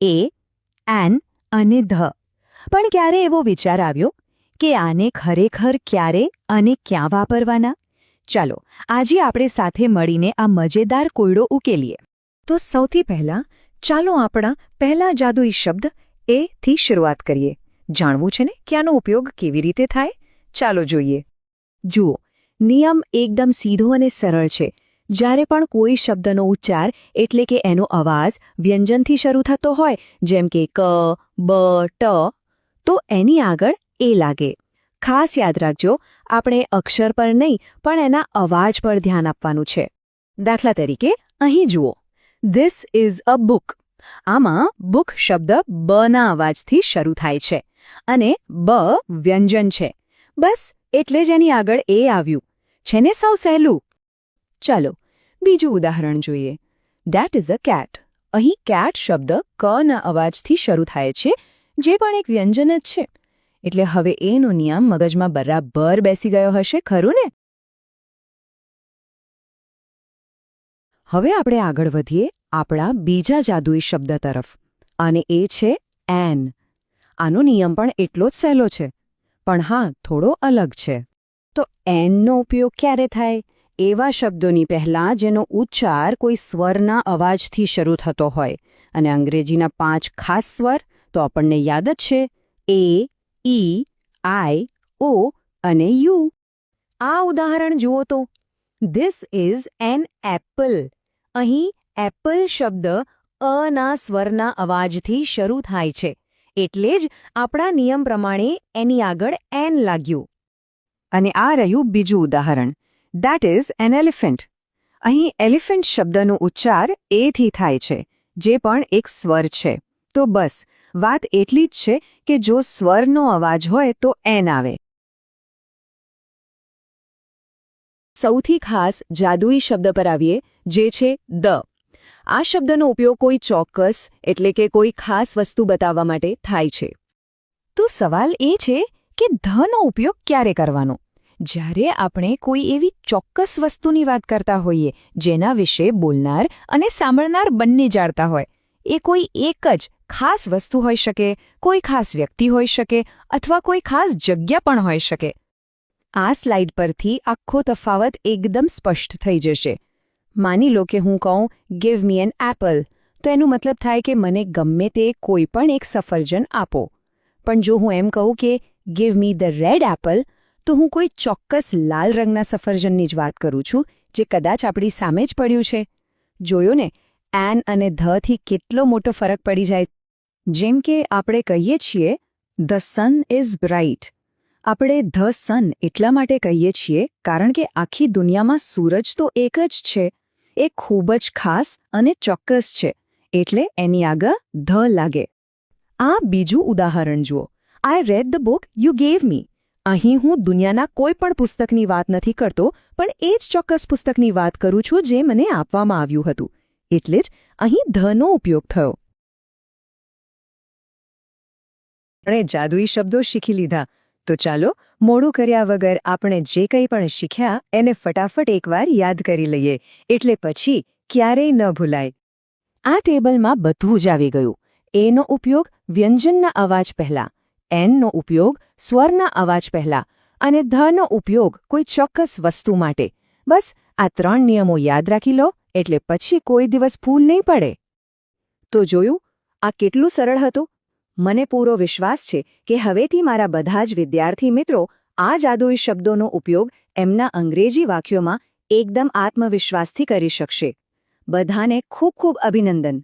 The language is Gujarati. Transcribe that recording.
એ, એન અને ધ. પણ ક્યારે એવો વિચાર આવ્યો કે આને ખરેખર ક્યારે અને ક્યાં વાપરવાના? ચાલો આજે આપણે સાથે મળીને આ મજેદાર કોયડો ઉકેલીએ. તો સૌથી પહેલાં ચાલો આપણા પહેલા જાદુઈ શબ્દ એ થી શરૂઆત કરીએ. જાણવું છે ને કે આનો ઉપયોગ કેવી રીતે થાય? ચાલો જોઈએ. જુઓ, નિયમ એકદમ સીધો અને સરળ છે. જ્યારે પણ કોઈ શબ્દનો ઉચ્ચાર એટલે કે એનો અવાજ વ્યંજનથી શરૂ થતો હોય, જેમ કે ક, બ, ટ, તો એની આગળ એ લાગે. ખાસ યાદ રાખજો, આપણે અક્ષર પર નહીં પણ એના અવાજ પર ધ્યાન આપવાનું છે. દાખલા તરીકે અહીં જુઓ, ધીસ ઇઝ અ બુક. આમાં બુક શબ્દ બના અવાજથી શરૂ થાય છે અને બ વ્યંજન છે. બસ એટલે જ એની આગળ એ આવ્યું. છે ને સૌ સહેલું? ચાલો બીજું ઉદાહરણ જોઈએ. That is a cat. અહીં કેટ શબ્દ કના અવાજથી શરૂ થાય છે, જે પણ એક વ્યંજન જ છે. એટલે હવે એનો નિયમ મગજમાં બરાબર બેસી ગયો હશે, ખરું ને? હવે આપણે આગળ વધીએ આપણા બીજા જાદુઈ શબ્દ તરફ, અને એ છે એન. આનો નિયમ પણ એટલો જ સહેલો છે, પણ હા, થોડો અલગ છે. તો એનનો ઉપયોગ ક્યારે થાય? એવા શબ્દોની પહેલાં જેનો ઉચ્ચાર કોઈ સ્વરના અવાજથી શરૂ થતો હોય, અને અંગ્રેજીના 5 ખાસ સ્વર તો આપણને યાદ જ છે: એ, ઈ, આઈ, ઓ અને યુ. આ ઉદાહરણ જુઓ તો, ધીસ ઇઝ એન એપલ. અહીં એપલ શબ્દ અના સ્વરના અવાજથી શરૂ થાય છે, એટલે જ આપણા નિયમ પ્રમાણે એની આગળ એન લાગ્યું. અને આ રહ્યું બીજું ઉદાહરણ. That is an elephant. અહીં એલિફન્ટ શબ્દનો ઉચ્ચાર એથી થાય છે, જે પણ એક સ્વર છે. તો બસ વાત એટલી જ છે કે જો સ્વરનો અવાજ હોય તો એન આવે. સૌથી ખાસ જાદુઈ શબ્દ પર આવીએ, જે છે દ. આ શબ્દનો ઉપયોગ કોઈ ચોક્કસ એટલે કે કોઈ ખાસ વસ્તુ બતાવવા માટે થાય છે. તો સવાલ એ છે કે ધનો ઉપયોગ ક્યારે કરવાનો? જ્યારે આપણે કોઈ એવી ચોક્કસ વસ્તુની વાત કરતા હોઈએ જેના વિશે બોલનાર અને સાંભળનાર બંને જાણતા હોય. એ કોઈ એક જ ખાસ વસ્તુ હોઈ શકે, કોઈ ખાસ વ્યક્તિ હોઈ શકે, અથવા કોઈ ખાસ જગ્યા પણ હોઈ શકે. આ સ્લાઇડ પરથી આખો તફાવત એકદમ સ્પષ્ટ થઈ જશે. માની લો કે હું કહું, ગીવ મી એન એપલ, તો એનું મતલબ થાય કે મને ગમે તે કોઈ પણ એક સફરજન આપો. પણ જો હું એમ કહું કે give me the red Apple, તો હું કોઈ ચોક્કસ લાલ રંગના સફરજનની જ વાત કરું છું, જે કદાચ આપણી સામે જ પડ્યું છે. જોયો ને, એન અને ધથી કેટલો મોટો ફરક પડી જાય. જેમ કે આપણે કહીએ છીએ, ધ સન ઇઝ બ્રાઇટ. આપણે ધ સન એટલા માટે કહીએ છીએ કારણ કે આખી દુનિયામાં સૂરજ તો એક જ છે. એ ખૂબ જ ખાસ અને ચોક્કસ છે, એટલે એની આગળ ધ લાગે. આ બીજું ઉદાહરણ જુઓ. I read the book you gave me. અહીં હું દુનિયાના કોઈ પણ પુસ્તકની વાત નથી કરતો, પણ એ જ ચોક્કસ પુસ્તકની વાત કરું છું જે મને આપવામાં આવ્યું હતું. એટલે જ અહીં ધનો ઉપયોગ થયો. આપણે જાદુઈ શબ્દો શીખી લીધા, તો ચાલો મોડું કર્યા વગર આપણે જે કંઈ પણ શીખ્યા એને ફટાફટ એકવાર યાદ કરી લઈએ, એટલે પછી ક્યારેય ન ભૂલાય. આ ટેબલમાં બધું જ આવી ગયું. એનો ઉપયોગ વ્યંજનના અવાજ પહેલાં, એનનો ઉપયોગ સ્વરના અવાજ પહેલાં, અને ધનો ઉપયોગ કોઈ ચોક્કસ વસ્તુ માટે. બસ આ 3 નિયમો યાદ રાખી લો, એટલે પછી કોઈ દિવસ ભૂલ નહીં પડે. તો જોયું, આ કેટલું સરળ હતું? મને પૂરો વિશ્વાસ છે કે હવેથી મારા બધા જ વિદ્યાર્થી મિત્રો આ જાદુઈ શબ્દોનો ઉપયોગ એમના અંગ્રેજી વાક્યોમાં એકદમ આત્મવિશ્વાસથી કરી શકશે. બધાને ખૂબ ખૂબ અભિનંદન.